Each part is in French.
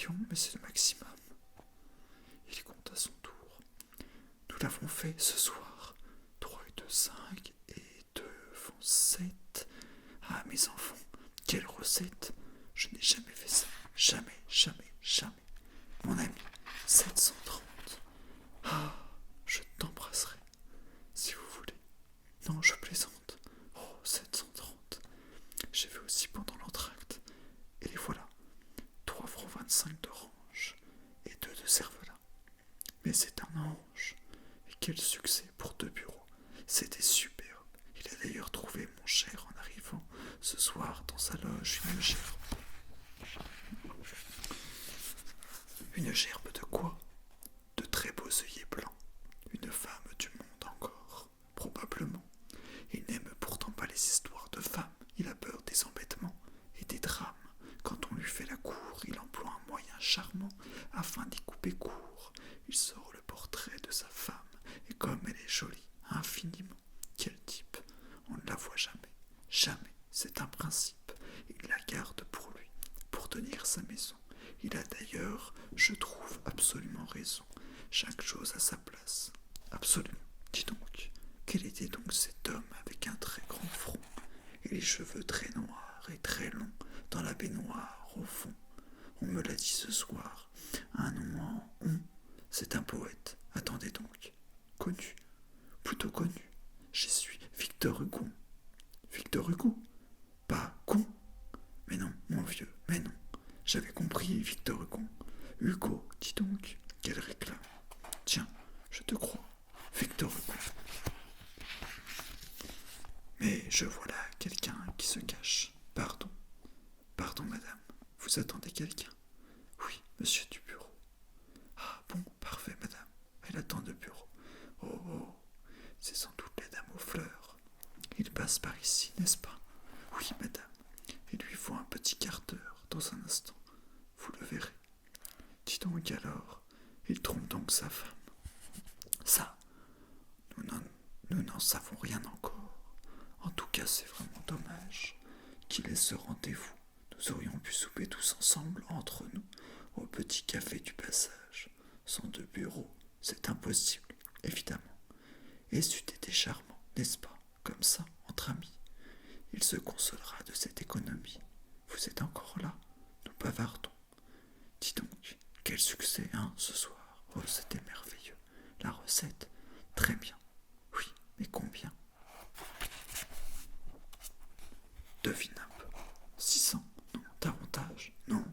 voyons, mais c'est le maximum. Il compte à son tour. Nous l'avons fait ce soir. 3 et 2, 5 et 2 font 7. Ah, mes enfants, quelle recette! Je n'ai jamais fait ça. Jamais, jamais, jamais. Mon ami, 730. Ah, je t'embrasserai, si vous voulez. Non, je plaisante. Oh, 730. J'ai vu aussi pendant l'entracte. Et les voilà. 3,25 € d'orange et 2 de cervelas. Mais c'est un ange. Et quel succès pour 2 bureaux. C'était superbe. Il a d'ailleurs trouvé mon cher en arrivant ce soir dans sa loge une gerbe. Une gerbe de quoi? De très beaux œillets blancs. Une femme du monde encore, probablement. Il n'aime pourtant pas les histoires de femmes. Il a peur des embêtements et des drames. Quand on lui fait la cour, il emploie un moyen charmant afin d'y couper court. Il sort le portrait de sa femme, et comme elle est jolie, infiniment, quel type! On ne la voit jamais, jamais, c'est un principe. Il la garde pour lui, pour tenir sa maison. Il a d'ailleurs, je trouve, absolument raison. Chaque chose à sa place. Absolument. Dis donc, quel était donc cet homme avec un très grand front, et les cheveux très noirs et très longs, dans la baignoire, au fond? On me l'a dit ce soir. Un nom en on. C'est un poète. Attendez donc. Connu. Plutôt connu. J'y suis. Victor Hugo. Victor Hugo? Pas con? Mais non, mon vieux, mais non. J'avais compris Victor Hugo. Hugo, dis donc, quelle réclame. Tiens, je te crois. Victor Hugo. Mais je vois là quelqu'un qui se cache. Pardon. Pardon, madame. Vous attendez quelqu'un? Oui, monsieur du bureau. Ah bon, parfait, madame. Elle attend le bureau. Oh, oh, c'est sans doute la dame aux fleurs. Il passe par ici, n'est-ce pas? Oui, madame. Il lui faut un petit quart d'heure, dans un instant. Vous le verrez. Dis donc alors, il trompe donc sa femme. Ça, nous n'en savons rien encore. En tout cas, c'est vraiment dommage qu'il ait ce rendez-vous. Nous aurions pu souper tous ensemble, entre nous, au petit café du passage. Sans 2 bureaux, c'est impossible, évidemment. Et c'eût été charmant, n'est-ce pas, comme ça, entre amis. Il se consolera de cette économie. Vous êtes encore là? Nous bavardons. Dis donc, quel succès, hein, ce soir? Oh, c'était merveilleux. La recette? Très bien. Oui, mais combien? Devine un peu. 600? Non, davantage? Non.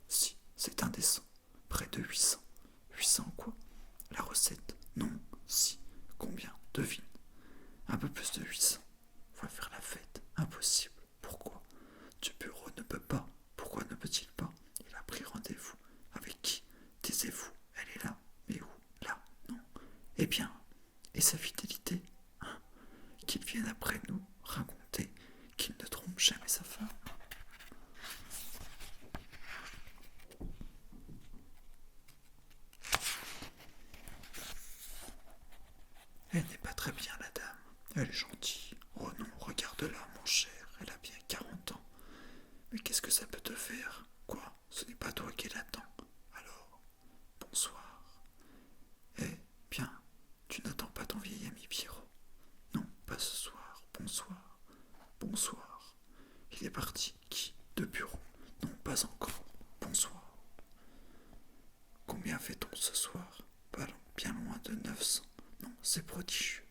Si, c'est indécent. Près de 800. 800 quoi? La recette? Non. Si. Combien? Devine. Un peu plus de 800. On va faire la fête. Impossible. Pourquoi? Du bureau ne peut pas. Pourquoi ne peut-il pas? Il a pris rendez-vous. Avec qui? Taisez-vous. Elle est là. Mais où? Là? Non. Eh bien, et sa fidélité? Hein? Qu'il vienne après nous raconter qu'il ne trompe jamais sa femme. Elle n'est pas très bien, la dame. Elle est gentille. Oh non, regarde-la, mon cher. Elle a bien 40 ans. Mais qu'est-ce que ça peut te faire? Quoi? Ce n'est pas toi qui l'attends. Alors, bonsoir. Eh bien, tu n'attends pas ton vieil ami Pierrot? Non, pas ce soir. Bonsoir. Bonsoir. Il est parti. Qui? De bureau? Non, pas encore. Bonsoir. Combien fait-on ce soir? Pas bien loin de 900. Non, c'est prodigieux.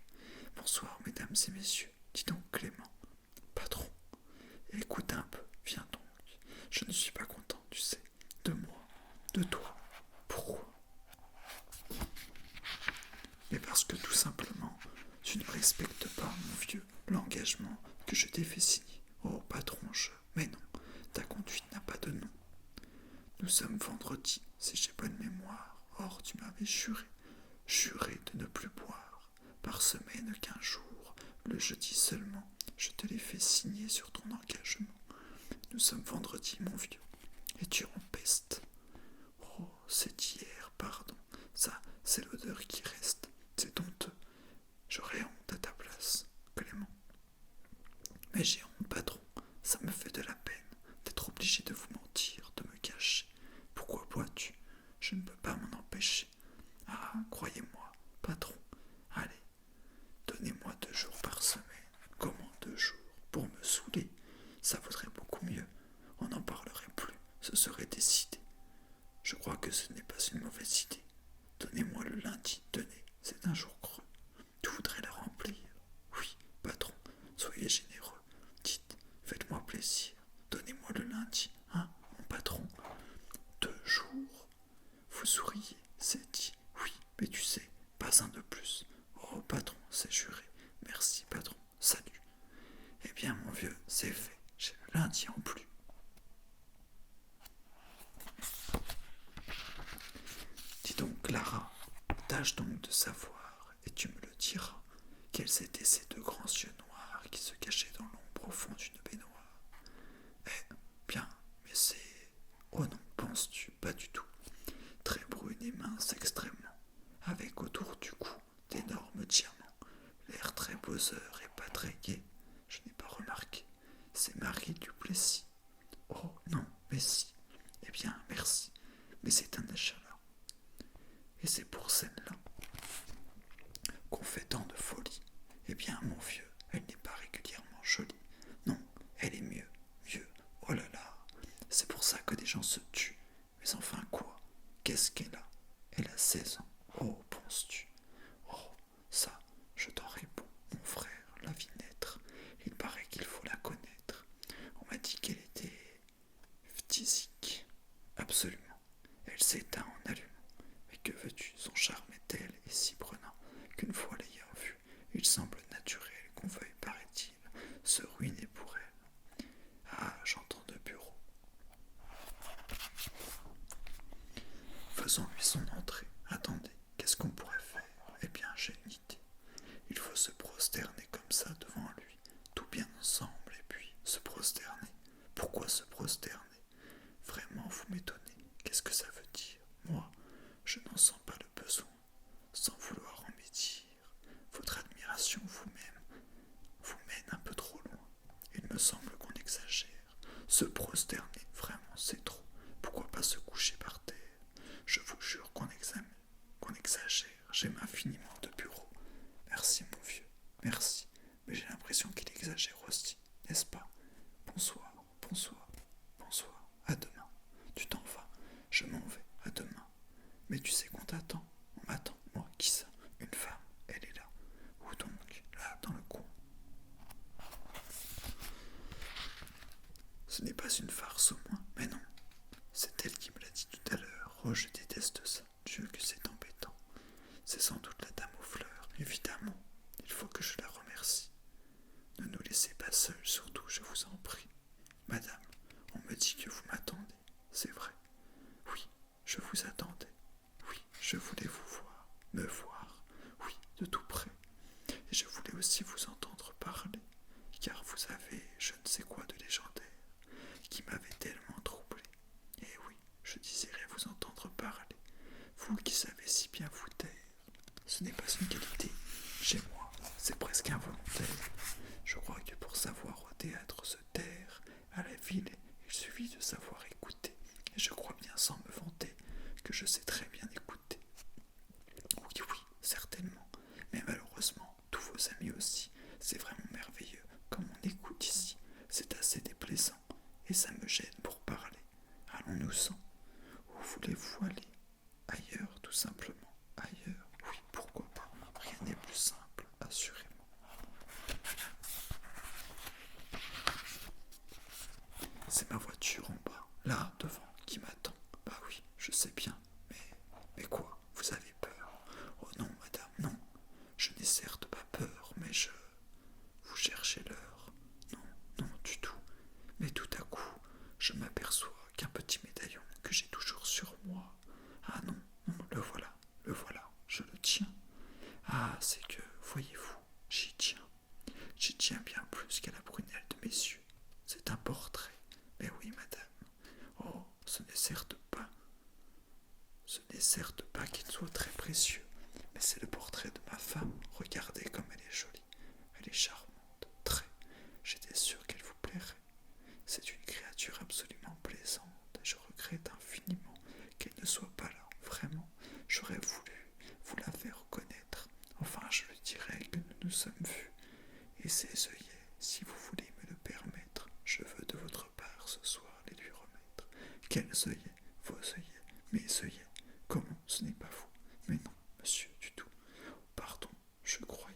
Bonsoir, mesdames et messieurs. Dis donc, Clément. Patron. Écoute un peu. Viens donc. Je ne suis pas content, tu sais. De moi. De toi. Pourquoi? Mais parce que tout simplement, tu ne respectes pas, mon vieux, l'engagement que je t'ai fait signer. Oh, patron, Mais non, ta conduite n'a pas de nom. Nous sommes vendredi, si j'ai bonne mémoire. Or, tu m'avais juré de ne plus boire. Par semaine, 15 jours. Le jeudi seulement, je te l'ai fait signer sur ton engagement. Nous sommes vendredi, mon vieux, et tu en pestes. Oh, c'est hier, pardon. Ça, c'est l'odeur qui reste. C'est honteux. J'aurais honte à ta place, Clément. Mais j'ai honte, patron. Ça me fait de la peine d'être obligé de vous mentir, de me cacher. Pourquoi vois-tu, je ne peux pas m'en empêcher. Ah, croyez-moi, patron, allez, donnez-moi 2 jours par semaine. Comment 2 jours? Pour me saouler? Ça vaudrait beaucoup mieux. On n'en parlerait plus, ce serait décidé. Je crois que ce n'est pas une mauvaise idée. Donnez-moi le lundi, tenez, c'est un jour creux. Tu voudrais le remplir? Oui, patron, soyez généreux. Dites, faites-moi plaisir. Donnez-moi le lundi, hein, mon patron. 2 jours. Vous souriez, c'est dit. Oui, mais tu sais, pas un de plus. Oh, patron, c'est juré. Merci, patron. Salut. Eh bien, mon vieux, c'est fait. J'ai le lundi en plus. Dis donc, Clara, tâche donc de savoir, et tu me le diras, quels étaient ces 2 grands yeux noirs qui se cachaient dans l'ombre au fond d'une baignoire. Eh bien, mais c'est... Oh non, penses-tu? Pas du tout. Très brune et mince extrêmement, avec autour du cou d'énormes diamants, l'air très poseur et pas très gai. Je n'ai pas remarqué. C'est Marie Duplessis. Oh non, mais si. Eh bien, merci. Mais c'est un achat là. Et c'est pour celle-là qu'on fait tant de folie. Eh bien, mon vieux, elle n'est pas régulièrement jolie. Non, elle est mieux, vieux. Oh là là, c'est pour ça que des gens se tuent. Mais enfin quoi? Qu'est-ce qu'elle a? Elle a 16 ans. Oh, penses-tu? Oh, ça, je t'en réponds, mon frère, la vit naître. Il paraît qu'il faut la connaître. On m'a dit qu'elle était phtisique. Absolument. Elle s'éteint en allumant. Mais que veux-tu? Son charme est tel et si prenant qu'une fois l'ayant vue, il semble naturel qu'on veuille, paraît-il, se ruiner pour elle. Ah, j'entends de bureau. Faisons-lui son entrée. Attendez, qu'est-ce qu'on pourrait faire? Eh bien, j'ai une idée. Il faut se prosterner comme ça devant lui, tout bien ensemble, et puis se prosterner. Pourquoi se prosterner? Vraiment, vous m'étonnez. Qu'est-ce que ça veut dire? Moi, je n'en sens pas le besoin. Sans vouloir en médire, votre admiration vous-même vous mène un peu trop loin. Il me semble qu'on exagère. Se prosterner, vraiment, c'est trop. Pourquoi pas se coucher par terre? Je vous jure qu'on exagère. J'aime infiniment de bureau. Merci, mon vieux. Merci. Mais j'ai l'impression qu'il exagère aussi, n'est-ce pas? Bonsoir, bonsoir, bonsoir. À demain. Tu t'en vas. Je m'en vais. À demain. Mais tu sais qu'on t'attend. On m'attend. Moi, qui ça? Une femme. Elle est là. Où donc? Là, dans le coin. Ce n'est pas une farce au moins. Mais non. C'est elle qui me l'a dit tout à l'heure. Oh, je déteste ça. Dieu que c'est embêtant. C'est sans doute la dame aux fleurs. Évidemment. Il faut que je la remercie. Ne nous laissez pas seuls, surtout, je vous en prie. Madame, on me dit que vous m'attendez. C'est vrai. Oui, je vous attendais. Oui, je voulais vous voir. Me voir. Oui, de tout près. Et je voulais aussi vous entendre parler. Car vous avez je ne sais quoi de légendaire qui m'avait tellement troublé. Et oui, je désirais vous entendre parler. Vous qui savez si bien vous taire. Ce n'est pas une qualité. Chez moi, c'est presque involontaire. Je crois que pour savoir au théâtre se taire, à la ville, il suffit de savoir écouter. Et je crois bien sans me vanter que je sais très bien écouter. Oui, oui, certainement. Mais malheureusement, tous vos amis aussi. C'est vraiment merveilleux comme on écoute ici. C'est assez déplaisant. Et ça me gêne pour parler. Allons-nous-en. Où voulez-vous aller? Ailleurs, tout simplement. Ailleurs. Oui, pourquoi pas. Rien n'est plus simple, assurément. C'est ma voiture en bas, là, devant, qui m'attend. Bah oui, je sais bien. Mais quoi? Vous avez peur? Oh non, madame, non. Je n'ai certes pas peur, mais je... Vous cherchez l'heure? Non, non, du tout. Mais tout à coup, je m'aperçois qu'un petit médaillon que j'ai toujours sur moi... Ah non, non, le voilà, je le tiens. Ah, c'est que, voyez-vous, j'y tiens. J'y tiens bien plus qu'à la prunelle de mes yeux. C'est un portrait. Mais oui, madame. Oh, ce n'est certes pas qu'il soit très précieux, mais c'est le portrait de ma femme. Regardez comme elle est jolie. Elle est charmante, très. J'étais sûr qu'elle vous plairait. C'est une créature absolument plaisante, et je regrette infiniment qu'elle ce soir les lui remettre. Quels œillets, vos œillets, mes œillets, comment ce n'est pas vous? Mais non, monsieur, du tout. Pardon, je croyais.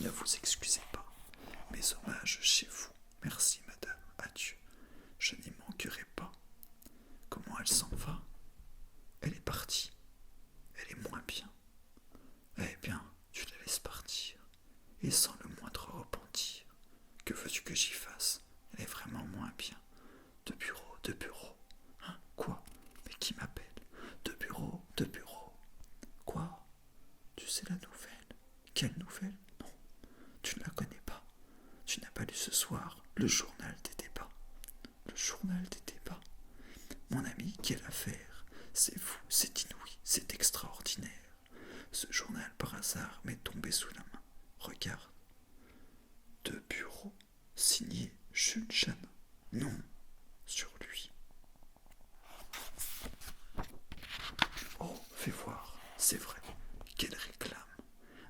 Ne vous excusez pas. Mes hommages chez vous. Merci, madame. Adieu. Je n'y manquerai pas. Comment elle s'en va? Elle est partie. Elle est moins bien. Eh bien, tu la laisses partir. Et sans le moindre repentir. Que veux-tu que j'y fasse? Elle est vraiment moins bien. De bureau, de bureau. Hein? Quoi? Mais qui m'appelle? De bureau, de bureau. Quoi? Tu sais la nouvelle? Quelle nouvelle? Non, tu ne la connais pas. Tu n'as pas lu ce soir le journal des débats. Le journal des débats. Mon ami, quelle affaire! C'est fou, c'est inouï, c'est extraordinaire. Ce journal, par hasard, m'est tombé sous la main. Regarde. De bureau, signé Jules Janin. Non, sur lui. Oh, fais voir, c'est vrai. Quelle réclame!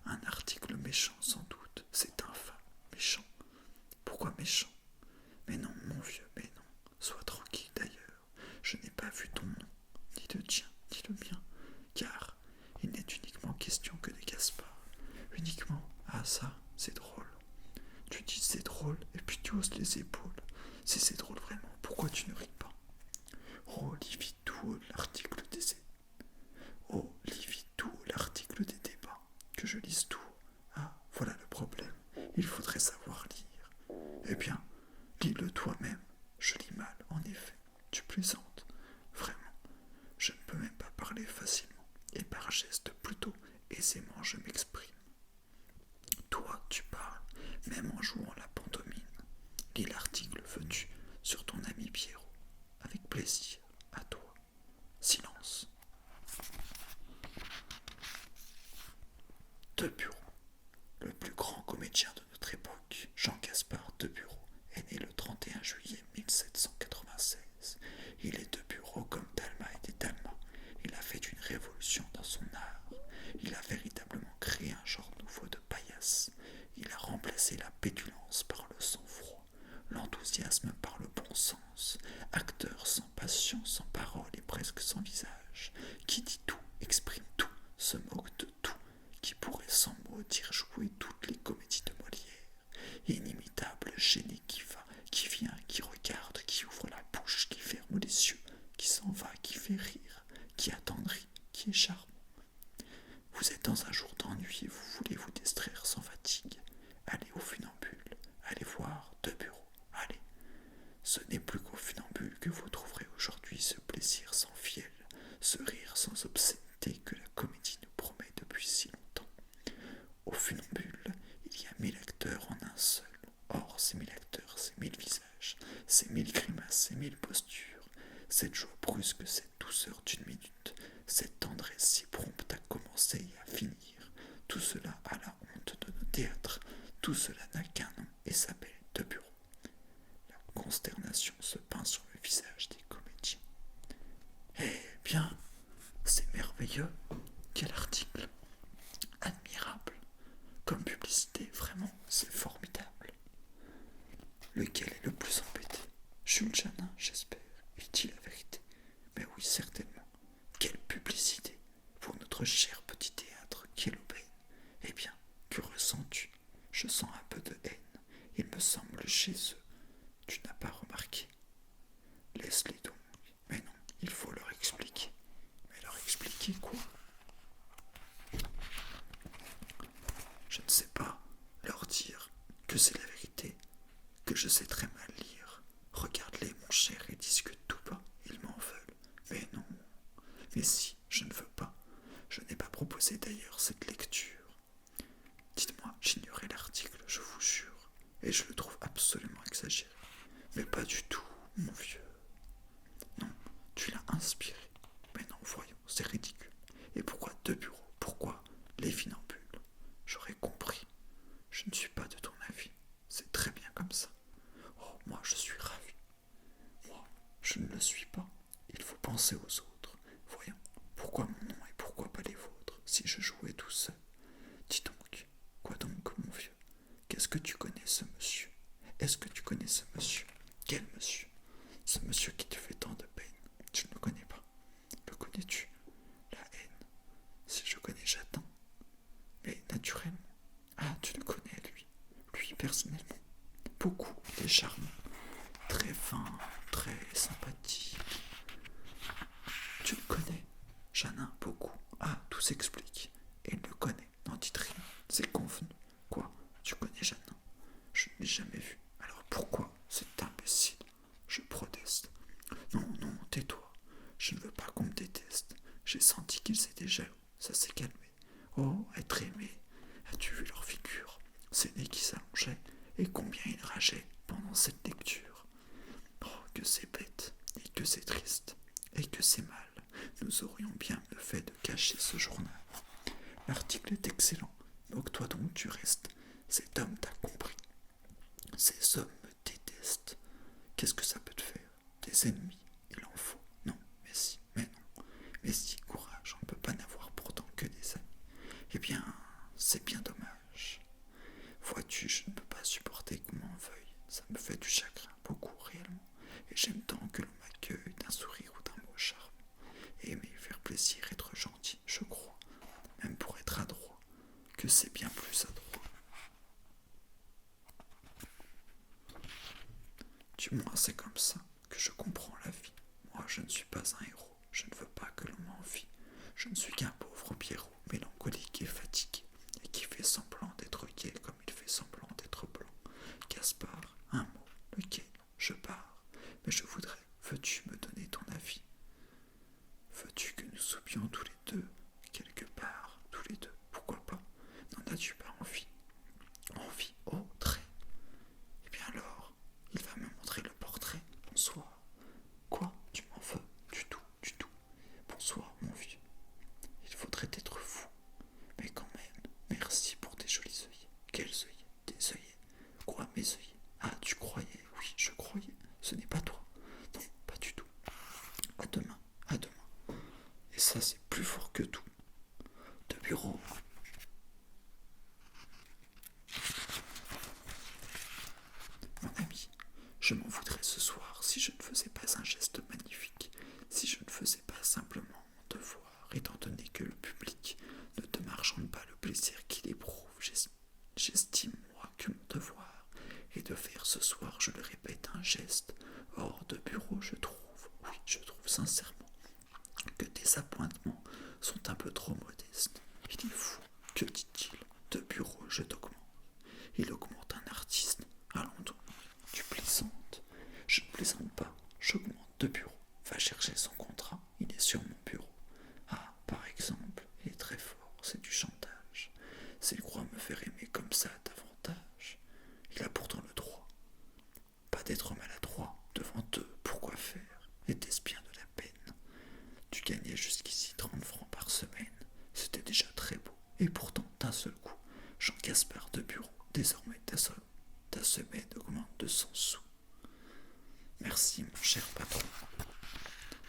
Un article méchant sans doute. C'est infâme, méchant. Pourquoi méchant? Mais non, mon vieux, mais non. Sois tranquille d'ailleurs. Je n'ai pas vu ton nom, ni le tien, ni le mien, car il n'est uniquement question que des Gaspard. Uniquement. Ah ça, c'est drôle. Tu dis c'est drôle, et puis tu hausses les épaules. Si c'est drôle vraiment, pourquoi tu ne ris pas? Oh, Livy, tout l'article des Oh, Livy, tout l'article des débats. Que je lise tout. Ah, voilà le problème. Il faudrait savoir lire. Eh bien, lis-le toi-même. Je lis mal, en effet. Tu plaisantes. Vraiment, je ne peux même pas parler facilement. Et par geste plutôt aisément je m'exprime. Toi, tu parles, même en jouant la pantomime. Lis l'article, veux-tu, sur ton ami Pierrot. Avec plaisir, à toi. Silence. De Bureau. Le plus grand comédien de notre époque, Jean-Gaspard de Bureau, est né le 31 juillet 1796. Il est de Bureau comme Talma était Talma. Il a fait une révolution dans son art. Il a véritablement créé un genre nouveau de paillasse. Il a remplacé la pétulance par le sang-froid, l'enthousiasme par le bon sens, acteur sans passion, sans parole et presque sans visage, qui dit tout, exprime tout, se moque de tout, qui pourrait sans mots dire jouer toutes les comédies de Molière, inimitable génie qui va, qui vient, qui regarde, qui ouvre la bouche, qui ferme les yeux, qui s'en va, qui fait rire, qui attendrit, qui est charmant. Vous êtes dans un jour d'ennui et vous voulez vous distraire sans fatigue. Allez au funambule, allez voir De Bureau, allez. Ce n'est plus qu'au funambule que vous trouverez aujourd'hui ce plaisir sans fiel, ce rire sans obscénité que la comédie nous promet depuis si longtemps. Au funambule, il y a 1000 acteurs en un seul. Or, ces 1000 acteurs, ces 1000 visages, ces 1000 grimaces, ces 1000 postures, cette joie brusque, cette douceur d'une minute, cette tendresse si prompte à commencer et à finir, tout cela a la honte de nos théâtres, tout cela n'a qu'un nom et s'appelle De Bureau. La consternation se peint sur le visage des comédiens. Eh bien, c'est merveilleux. Quel article! Admirable. Comme publicité, vraiment, c'est formidable. Lequel est le plus embêté? Jules Janin, j'espère. Il dit la vérité. Mais oui, certainement. Quelle publicité pour notre cher petit théâtre, quelle aubaine! Eh bien, que ressens-tu? Je sens un peu de haine. Il me semble chez eux. Tu n'as pas remarqué? Laisse-les donc. Mais non, il faut leur expliquer. Mais leur expliquer quoi? Je ne sais pas. Leur dire que c'est la vérité, que je sais très mal lire. Regarde-les, mon cher, et discute tout bas. Ils m'en veulent. Mais non. Mais si, je ne veux pas. Je n'ai pas proposé d'ailleurs cette lecture. Dites-moi, j'ignorais l'article, je vous jure, et je le trouve absolument exagéré. Mais pas du tout, mon vieux. Non, tu l'as inspiré. Mais non, voyons, c'est ridicule. Et pourquoi De Bureau? Pourquoi les funambules? J'aurais compris. Je ne suis pas de ton avis. C'est très bien comme ça. Oh, moi, je suis ravi. Moi, je ne le suis pas. Il faut penser aux autres. Voyons, pourquoi mon nom et pourquoi pas les vôtres, si je jouais tout seul? Dis donc, quoi donc, mon vieux? est-ce que tu connais ce monsieur? Est-ce que tu connais ce monsieur? Quel monsieur? Ce monsieur qui te fait tant de peine. Tu ne le connais pas. Le connais-tu? La haine. Si je connais, j'attends. Mais naturellement. Ah, tu le connais, lui. Lui, personnellement. Beaucoup. Il est charmant. Très fin, très sympathique. Tu le connais? Jeannin, beaucoup. Ah, tout s'explique. Et il le connaît. N'en dites rien. C'est convenu. Quoi? Tu connais Jeannin? Je ne l'ai jamais vu. Alors pourquoi cet imbécile? Je proteste. Non, non, tais-toi. Je ne veux pas qu'on me déteste. J'ai senti qu'ils étaient jaloux. Ça s'est calmé. Oh, être aimé. As-tu vu leur figure? Ces nez qui s'allongeaient, et combien ils rageaient pendant cette lecture. Oh, que c'est bête, et que c'est triste, et que c'est mal. Nous aurions bien mieux fait de cacher ce journal. L'article est excellent. Moque-toi donc du reste. Cet homme t'a compris. Ces hommes me détestent. Qu'est-ce que ça peut te faire? Des ennemis, il en faut. Non, mais si, mais non. Mais si, courage, on ne peut pas n'avoir pourtant que des amis. Eh bien, c'est bien dommage. Vois-tu, je ne peux pas supporter qu'on m'en veuille. Ça me fait du chagrin, beaucoup réellement. Et j'aime tant que l'on m'accueille d'un sourire ou d'un mot charmant. Aimer, faire plaisir, être gentil, je crois, même pour être adroit, que c'est bien plus adroit. Du moins, c'est comme ça que je comprends la vie. Moi, je ne suis pas un héros. Je ne veux pas que l'on m'envie. Je ne suis qu'un pauvre Pierrot, mélancolique et fatigué, et qui fait semblant d'être gai comme il fait semblant d'être blanc. Gaspard, un mot, lequel? Je pars. Mais je voudrais, veux-tu me donner ton avis? Veux-tu que nous soupions tous les deux, quelque part, tous les deux? Pourquoi pas? N'en as-tu pas envie? Envie? Oh, très. Eh bien alors, il va me montrer le portrait. Bonsoir. Quoi? Tu m'en veux? Du tout, du tout. Bonsoir, mon vieux. Il faudrait être fou. Mais quand même, merci pour tes jolis œillets. Quels œillets? Des œillets? Quoi, mes œillets? Ah, tu croyais? Oui, je croyais. Ce n'est pas toi. Non, pas du tout. À demain, à demain. Et ça, c'est plus fort que tout. De bureau. Mon ami, je m'en voudrais ce soir si je ne faisais pas un geste magnifique, si je ne faisais pas simplement mon devoir, étant donné que le public ne te marchande pas le plaisir qu'il éprouve. J'estime, moi, que mon devoir est de faire ce soir, je le répète, un geste. Hors de bureau, je trouve, oui, je trouve sincèrement, que tes appointements sont un peu trop modestes. Il est fou, que dit-il? De bureau, je t'augmente. Il augmente un artiste. Allons donc, tu plaisantes. Je ne plaisante pas, j'augmente de bureau. Va chercher son contrat, il est sur mon bureau. Ah, par exemple, il est très fort, c'est du chantage. S'il croit me faire aimer comme ça davantage, il a pourtant le droit. Pas d'être maladroit devant eux, pourquoi faire? Était-ce bien de la peine? Tu gagnais jusqu'ici 30 francs par semaine, c'était déjà très beau. Et pourtant, d'un seul coup, Jean-Gaspard de bureau, désormais ta semaine augmente de 100 sous. Merci, mon cher patron.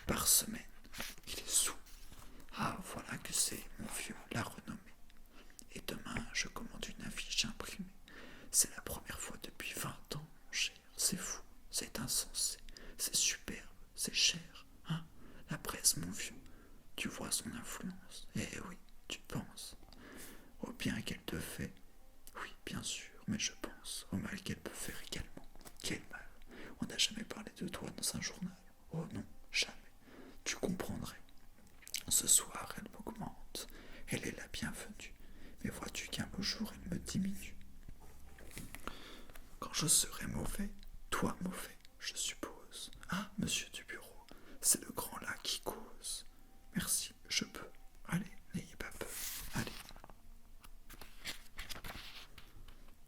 Par semaine, il est sous. Ah, voilà que c'est, mon vieux, la renommée. Et demain, je commande une affiche imprimée. C'est la première fois depuis 20 ans, mon cher. C'est fou, c'est insensé, c'est superbe, c'est cher. Hein? La presse, mon vieux, tu vois son influence. Eh oui, tu penses au bien qu'elle te fait. Oui, bien sûr, mais je pense au mal qu'elle peut faire également. Quel mal? On n'a jamais parlé de toi dans un journal. Oh non, jamais. Tu comprendrais. Ce soir, elle m'augmente. Elle est la bienvenue. Mais vois-tu qu'un beau jour, elle me diminue. Quand je serai mauvais, toi mauvais, je suppose. Ah, monsieur du bureau, c'est le grand là qui cause. Merci, je peux. Allez, n'ayez pas peur. Allez.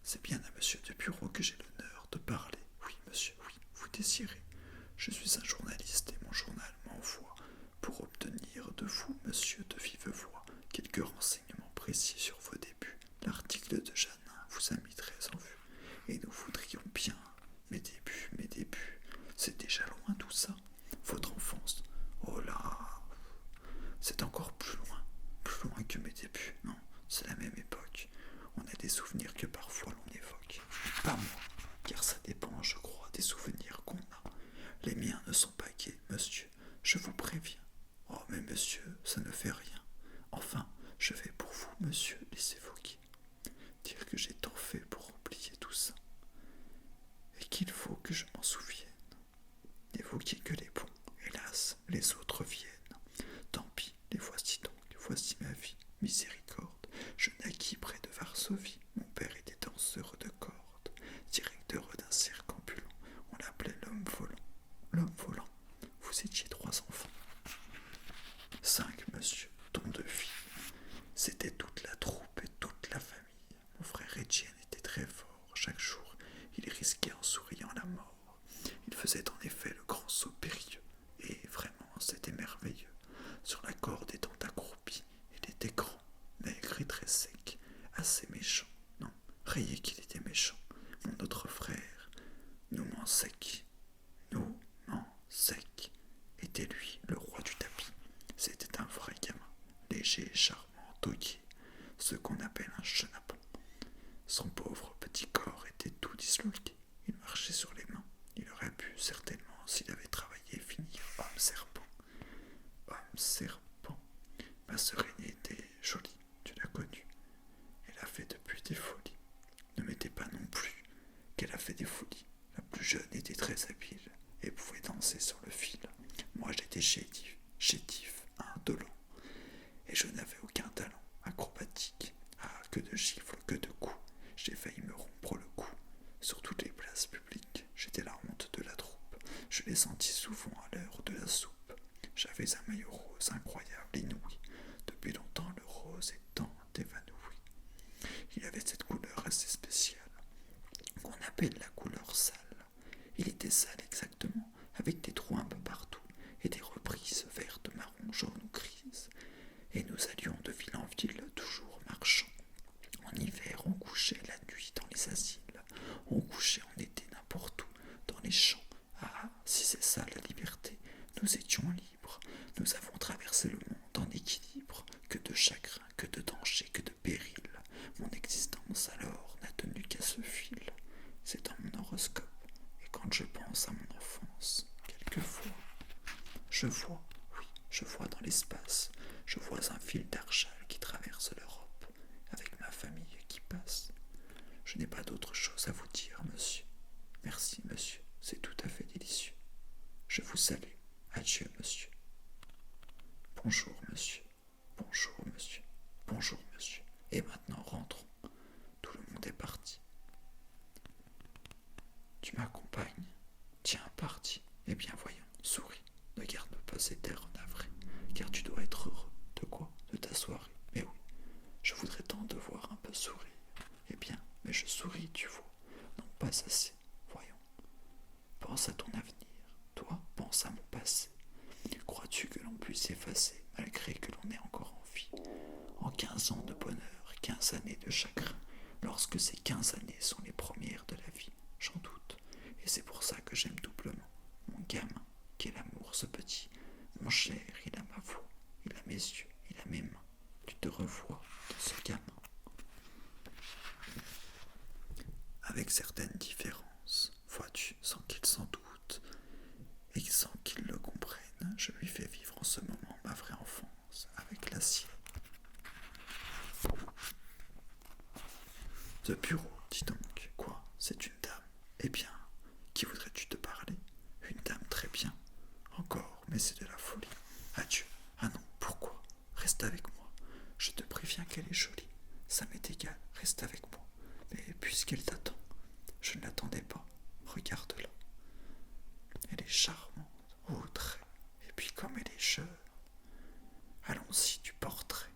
C'est bien à monsieur du bureau que j'ai l'honneur de parler. Oui, monsieur, oui, vous désirez. Je suis un journaliste et mon journal m'envoie pour obtenir de vous, monsieur, de vive voix, quelques renseignements précis sur vos débuts. L'article de Jeannin vous a mis très en vue, et nous voudrions bien. Mes débuts, c'est déjà loin tout ça. Votre enfance, oh là, c'est encore plus loin que mes débuts. Non, c'est la même époque. On a des souvenirs que parfois l'on évoque. disloqué. Il marchait sur les mains. Il aurait pu, certainement, s'il avait travaillé, finir homme-serpent. Homme-serpent. Ma sœur aînée était jolie, tu l'as connue. Elle a fait depuis des folies. Ne mettez pas non plus qu'elle a fait des folies. La plus jeune était très habile et pouvait danser sur le fil. Moi j'étais chétif, indolent, et je n'avais aucun talent acrobatique. Ah, que de gifles, que de coups. J'ai failli me rompre le cou. Sur toutes les places publiques, j'étais la honte de la troupe. Je les sentis souvent à l'heure de la soupe. J'avais un maillot rose incroyable, inouï. Depuis longtemps, le rose étant évanoui. Il avait cette couleur assez spéciale, qu'on appelle la couleur sale. Il était sale exactement, avec des trous un peu partout, et des reprises vertes, marron, jaune ou grises. Et nous allions de ville en ville, toujours marchant. En hiver, on couchait la nuit dans les asiles. On couchait en été n'importe où, dans les champs. Ah, si c'est ça la liberté, nous étions libres. Nous avons traversé le monde en équilibre. Que de chagrin, que de danger, que de péril. Mon existence alors n'a tenu qu'à ce fil. C'est dans mon horoscope. Et quand je pense à mon enfance, quelquefois, je vois dans l'espace. Je vois un fil d'argile qui traverse l'Europe, avec ma famille qui passe. Je n'ai pas d'autre chose à vous dire, monsieur. Merci, monsieur, c'est tout à fait délicieux. Je vous salue. Adieu, monsieur. Bonjour, monsieur. Bonjour, monsieur. Bonjour, monsieur. Et maintenant, rentrons. Tout le monde est parti. Tu m'accompagnes. Tiens, parti. Eh bien, voyons, souris. Ne garde pas cet air navré, car tu dois être heureux. De quoi? De ta soirée. Mais oui, je voudrais tant te voir un peu sourire. Eh bien, mais je souris, tu vois. Non, pas assez. Voyons. Pense à ton avenir. Toi, pense à mon passé. Crois-tu que l'on puisse effacer, malgré que l'on ait encore en vie, en 15 ans de bonheur, 15 années de chagrin, lorsque ces 15 années sont les premières de la vie? J'en doute. Et c'est pour ça que j'aime doublement mon gamin, qui est l'amour, ce petit. Mon cher, il a ma voix, il a mes yeux, il a mes mains. Tu te revois de ce gamin. Avec certaines différences, vois-tu, sans qu'il s'en doute, et sans qu'il le comprenne, je lui fais vivre en ce moment ma vraie enfance, avec la sienne. De bureau, dis donc, quoi, c'est une dame? Eh bien, qui voudrais-tu te parler? Une dame très bien. Encore, mais c'est de la folie. Adieu. Ah non, pourquoi? Reste avec moi. Je te préviens qu'elle est jolie. Ça m'est égal, reste avec moi. Mais puisqu'elle t'attend, je ne l'attendais pas. Regarde-la. Elle est charmante, au trait. Et puis comme elle est jeune. Allons-y du portrait.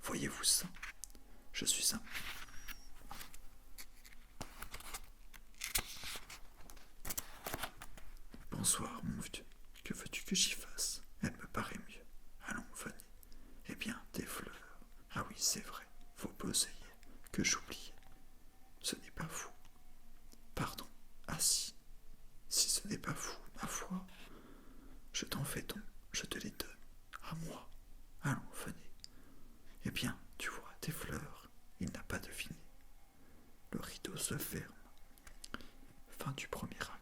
Voyez-vous ça? Je suis un... Bonsoir, mon vieux. Que veux-tu que j'y fasse? Elle me paraît mieux. Allons, venez. Eh bien, des fleurs. Ah oui, c'est vrai. Vos beaux œillets, que j'oubliais. Ce n'est pas vous. Pardon. Ah si. Si ce n'est pas vous, ma foi, je t'en fais don. Je te les donne. À moi. Allons, venez. Eh bien, tu vois, tes fleurs, il n'a pas deviné. Le rideau se ferme. Fin du premier acte.